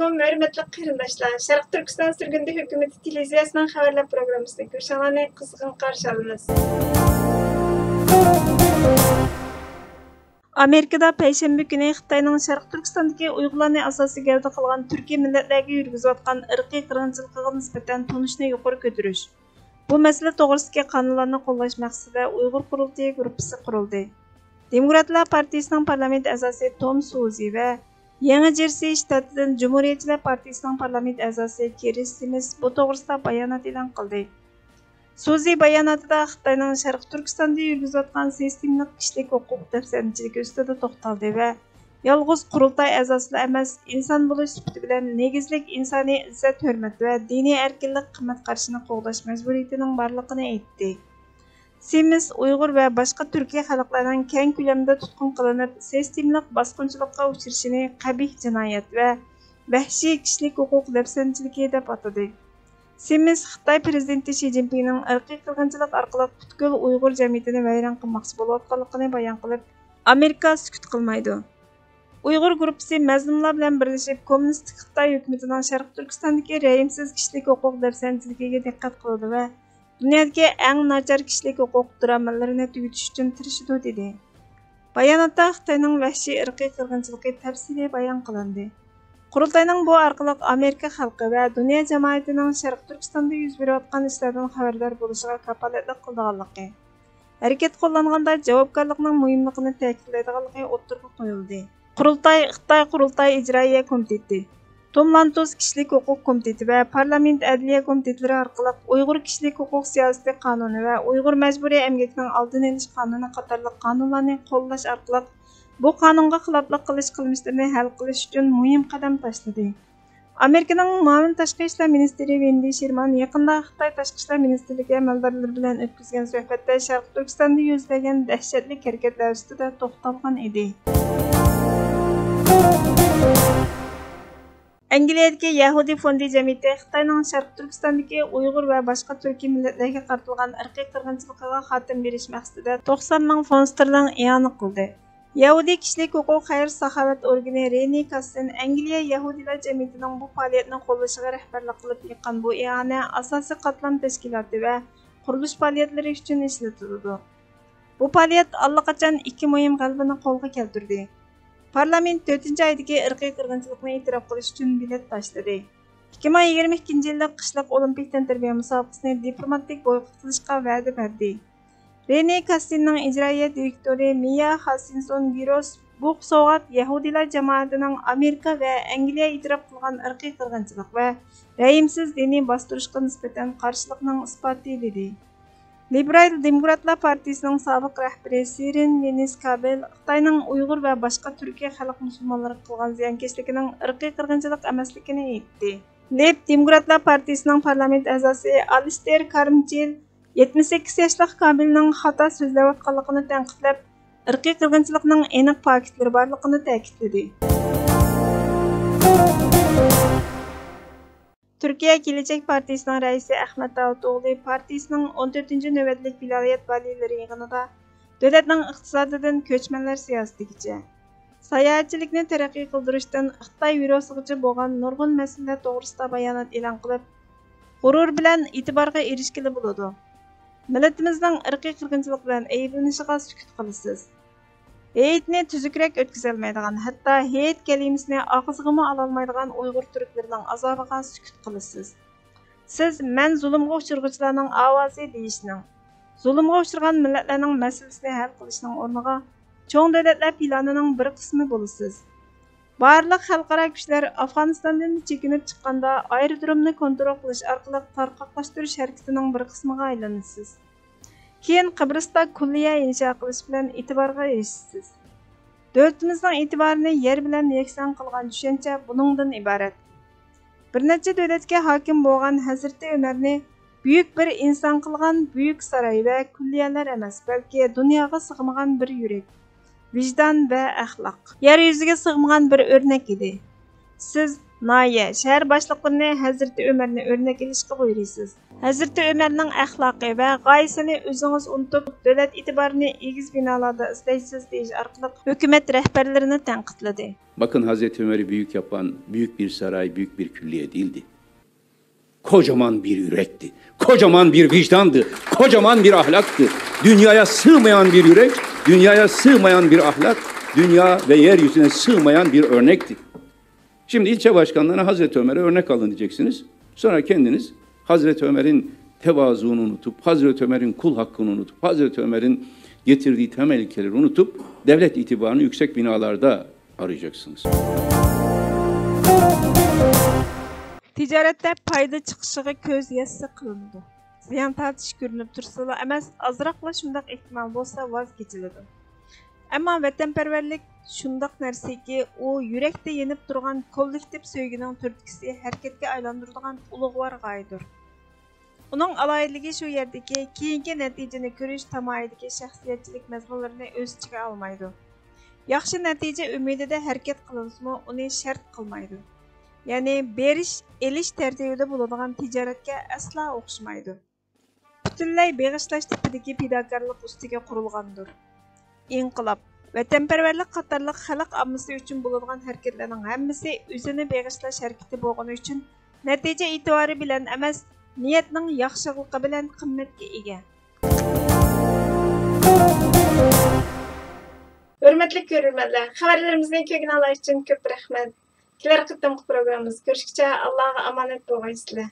Assalomu hörmetli qarindoshlar. Sharq Turkiston Surgundi hukumati televiziyasining xabarlar programmasida ko'rsatuvni qizg'in qarshi olamiz. Amerikada payshanba kuni Xitoyning Sharq Turkistondagi Uyg'urlarni asosiy gavda qilgan turkiy millatlarga yurgizayotgan irqiy qirg'inchilikqa nisbatan tunishni yuqori ko'tarish. Bu masala to'g'risidagi qonunlarni qo'llash maqsadida Uyg'ur qurultiyi guruhi qurildi. Demokratlar partiyasining parlament a'zosi Tom Suzi va Yangi Jersey shtatidan Cumhuriyetçiler Partiyasining parlament a'zosi Keris Simis bu to'g'risida bayonot e'lon qildi. Suzi bayonotida Xitoyning Sharq Turkistonda yurgizayotgan sistemlik kishilik huquq dafsanchiligi ustida to'xtaldi va yolg'iz qurultay a'zosida emas, inson bo'lish sifati bilan negizlik insoniy izzat, hurmat va diniy erkinlik qimmat qarashini qo'g'dash majburiyatining borligini aytdi. Simis Uyg'ur va boshqa Turkiya xalqlarining keng ko'lamda tutqun qilinib, sistemlik bosqinchilikqa uchrashini qabih jinoyat va vahshiy kishilik huquq dafsanchiligi deb atadi. Simis Xitoy prezidenti Shi Jinpingning irqiy qirg'inchilik orqali butkul Uyg'ur jamiyatini vayron qilmoqchi bo'layotganligini bayon qilib, Amerika sukut qilmaydi. Uyg'ur guruhi mazlumlar bilan birlashib, kommunistik Xitoy hukumatining Sharq Turkistondagi rəhimsiz kishilik huquq dafsanchiligiga diqqat qildi va dunyodagi eng nachar kishilik huquq dramalarini tugutish uchun tirishadi dedi. Bayonotda Xitoyning vahshiy irqiy qirg'inchiligi tafsili bayon qilindi. Qurultayning bu orqali Amerika xalqi va dunyo jamoatining Sharq Turkistonda yuz berayotgan ishlardan xabardor bo'lishiga kafolatlik qilganligi, harakat qo'llanganda javobgarlikning muhimligini ta'kidlaydiganligi o'ttirib qo'yildi. Qurultay Xitoy Qurultay ijroiya komiteti, Tomlantus kishilik huquq komiteti va parlament adliya komitetlari orqali Uyg'ur kishilik huquq siyosati qonuni va Uyg'ur majburiy emgakning oldini olish qonuni qatorliq qonunlarni qo'llash orqali bu qonunga xiloflik qilish qilmishlarini hal qilish uchun muhim qadam tashladi. Amerikaning muavin tashqi ishlar ministri Wendy Sherman yaqinda Xitoy tashqi ishlar ministrligi amaldorlari bilan o'tkazgan suhbatda Sharq Turkistonda yuz bergan dahshatli harakatlar ustida to'xtalgan edi. Angliyadagi Yahudi fondi jamiyati Xitoyning Sharq Turkistondagi Uyg'ur va boshqa turkiy millatlarga qaratilgan irqiy qirg'inchilikqa xotim berish maqsadida 90 ming fond sterling i'ona qildi. Yahudi kishilik huquq xayr-saxovat organi Reni Kassin Angliya Yahudilar jamiyatining bu faoliyatni qo'llashiga rahbarlik qilib yiqqan bu i'ona asosiy qatlam tashkiloti va qurilish faoliyatlari uchun ishlatiladi. Bu faoliyat allaqachon ikki muhim g'alabani qo'lga keltirdi. Parlament 4-oydagi irqiy qirg'inchilikni e'tirof qilish uchun bilet tashladi. 2022 yilda qishliq olimpik tantarbiya musobaqasini diplomatik boykot qilishga va'da berdi. Reni Kassinning ijroiya direktori Mia Hutchinson-Giross bu sovg'at Yahudilar jamoatining Amerika va Angliya e'tirof qilgan irqiy qirg'inchilik va rəhimsiz diniy bostirishga nisbatan qarshiliqning isboti dedi. Liberal Demokratlar partiyasining sobiq rahbari Sirin Veniskabel Xitoyning Uyg'ur va boshqa Turkiya xalq musulmonlariga qilgan ziyonkashligining irqiy qirg'inchilik emasligini aytdi. Lib Demokratlar partiyasining parlament a'zosi Alister Karmchil 78 yoshli Kabilning xato so'zlayotganligini tanqidlab, irqiy qirg'inchilikning aniq faktlar borligini ta'kidladi. Türkiye Gelecek Partisining raisi Ahmet Davutoğlu partiyasining 14-navbatlik viloyat valilari yig'inida davlatning iqtisodidan ko'chmanlar siyosatigacha, sayohatchilikni taraqqiy qildirishdan Xitoy virusigacha bo'lgan nurg'un masalalar to'g'risida bayonot e'lon qilib, g'urur bilan e'tiborga erishgili bo'ladi. Millatimizning irqiy qirg'inchilik bilan ayblanishiga sukut qilasiz. Heyitni tuzukrak o'tkazolmaydigan, hatto heyit kalimasini og'izg'imi ololmaydigan Uyg'ur turklarining azobiga sukut qilasiz. Siz men zulmga uchirg'uvchilarning ovozi deyishning, zulmga uchirgan millatlarning masalasini hal qilishning o'rniga cho'ng davlatlar planining bir qismi bo'lasiz. Barliq xalqaro kuchlar Afg'onistondan chekinib chiqqanda aerodromni kontrol qilish orqali tarqoqlashtirish harakatining bir qismiga aylanasiz. Keyin Qibrısda kulliya inşa qilish bilan e'tiborga erishasiz. Davlatimizning e'tiborini yer bilan yakson qilgan tushuncha buningdan iborat. Bir necha davlatga hokim bo'lgan Hazrati Umarni buyuk bir inson qilgan buyuk saroy va kulliyalar emas, balki dunyoga sig'magan bir yurak, vijdon va axloq, yer yuziga sig'magan bir o'rnak edi. Siz Naye, şehir başlıklarını Hazreti Ömer'ni örnek ilişki buyuruyorsunuz. Hazreti Ömer'nin ahlakı ve gayesini özünüz unutup, devlet itibarını egiz binalarda isteysiz deyiş arkalık hükümet rehberlerini tenkıtladı. Bakın Hazreti Ömer'i büyük yapan büyük bir saray, büyük bir külliye değildi. Kocaman bir yürekti, kocaman bir vicdandı, kocaman bir ahlaktı. Dünyaya sığmayan bir yürek, dünyaya sığmayan bir ahlak, dünya ve yeryüzüne sığmayan bir örnekti. Şimdi ilçe başkanlarına Hazreti Ömer'e örnek alın diyeceksiniz. Sonra kendiniz Hazreti Ömer'in tevazuunu unutup, Hazreti Ömer'in kul hakkını unutup, Hazreti Ömer'in getirdiği temel ilkeleri unutup devlet itibarını yüksek binalarda arayacaksınız. Ticarette payda çıkışıga köz yassa kılındı. Ziyan tartış görünüp tursala emas, azraqla şundaq ihtimal bolsa vaz keçiladi. Ama vatanperverlik şundaq narsaki, o yürekte yenip durgan kollektiv söygünün türtkisi hareketga aylandırılgan ulug'var g'oyadir. Uning alayidligi shu yerdagi keyingi natijani ko'rish tamoyilidagi shaxsiyatchilik mazmunlarini o'z ichiga olmaydi. Yaxshi natija umidida harakat qilinsimi, uni shart qilmaydi. Ya'ni berish, elish tartibida bo'ladigan tijoratga aslo o'xshamaydi. Butunlay beg'ishlash tipidagi fidokorlik ustiga qurilgandir. İnqilab, vatanperverlik qatorliq xalq ommasi uchun bo'ladigan harakatlarning hammasi o'zini beg'ishlash harakati bo'lgani uchun natija e'tibori bilan emas, niyatning yaxshiligi bilan qimmatga ega. Hurmatli ko'ruvchilar, xabarlarimizni ko'rgan uchun ko'p rahmat. Kelar qitimqi programmamiz ko'rishguncha Allohga omonat bo'lgaysizlar.